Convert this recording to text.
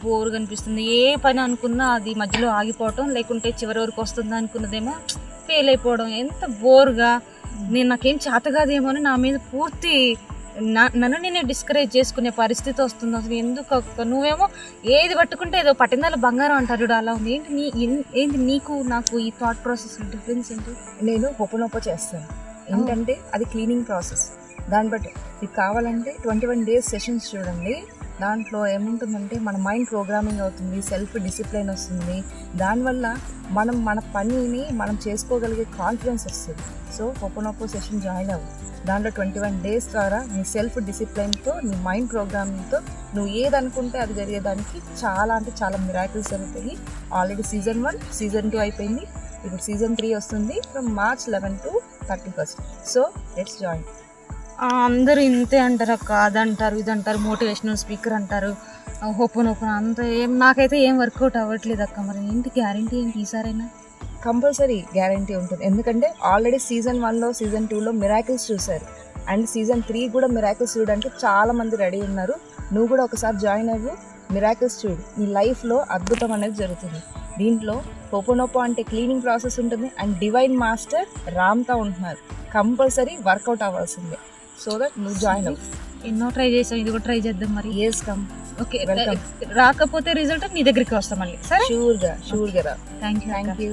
బోర్గా అనిపిస్తుంది. ఏ పని అనుకున్నా అది మధ్యలో ఆగిపోవటం, లేకుంటే చివరి వరకు వస్తుందా అనుకున్నదేమో ఫెయిల్ అయిపోవడం, ఎంత బోర్గా నాకేం చేత కాదేమో అని నా మీద పూర్తి నన్ను నేను డిస్కరేజ్ చేసుకునే పరిస్థితి వస్తుంది. అసలు ఎందుకు అక్క, నువ్వేమో ఏది పట్టుకుంటే ఏదో పట్టిందాల బంగారం అంటారు చూడు, అలా ఉంది. ఏంటి నీకు నాకు ఈ థాట్ ప్రాసెస్ డిఫరెన్స్ ఏంటి? నేను హోపోనోపో చేస్తాను. ఏంటంటే అది క్లీనింగ్ ప్రాసెస్. దాన్ని బట్టి ఇది కావాలంటే 21 days సెషన్స్ చూడండి. దాంట్లో ఏముంటుందంటే మన మైండ్ ప్రోగ్రామింగ్ అవుతుంది, సెల్ఫ్ డిసిప్లిన్ వస్తుంది. దానివల్ల మన పనిని మనం చేసుకోగలిగే కాన్ఫిడెన్స్ వస్తుంది. సో హోపోనోపో సెషన్ జాయిన్ అవ్వు. దాంట్లో 21 days ద్వారా నీ సెల్ఫ్ డిసిప్లిన్తో, నీ మైండ్ ప్రోగ్రామింగ్తో నువ్వు ఏదనుకుంటే అది జరిగేదానికి చాలా అంటే చాలా మిరాకిల్స్ జరుగుతాయి. ఆల్రెడీ season 1, season 2 అయిపోయింది. ఇప్పుడు season 3 వస్తుంది from March 11 to 31st. So let's join. అందరూ ఇంతే అంటారు అక్క, అదంటారు ఇదంటారు, మోటివేషనల్ స్పీకర్ అంటారు, హోపోనోపో అంత నాకైతే ఏం వర్కౌట్ అవ్వట్లేదు అక్క. మరి ఏంటి గ్యారంటీ ఏంటి ఈసారైనా? కంపల్సరీ గ్యారంటీ ఉంటుంది. ఎందుకంటే ఆల్రెడీ season 1లో season 2లో మిరాకిల్స్ చూశారు. అండ్ season 3 కూడా మిరాకిల్స్ చూడడానికి చాలా మంది రెడీ ఉన్నారు. నువ్వు కూడా ఒకసారి జాయిన్ అవ్వు, మిరాకిల్స్ చూడు. నీ లైఫ్లో అద్భుతం అనేది జరుగుతుంది. దీంట్లో హోపోనోపో అంటే క్లీనింగ్ ప్రాసెస్ ఉంటుంది. అండ్ డివైన్ మాస్టర్ రామ్తో ఉంటున్నారు. కంపల్సరీ వర్కౌట్ అవ్వాల్సిందే. సో దట్ నువ్వు జాయిన్ అవ్వు. ఎన్నో ట్రై చేసాం, ఇది కూడా ట్రై చేద్దాం మరి. Yes come. ఓకే, రాకపోతే రిజల్ట్ నీ దగ్గరికి వస్తాం మళ్ళీ. సరే, షూర్గా రా. Thank you. Thank you.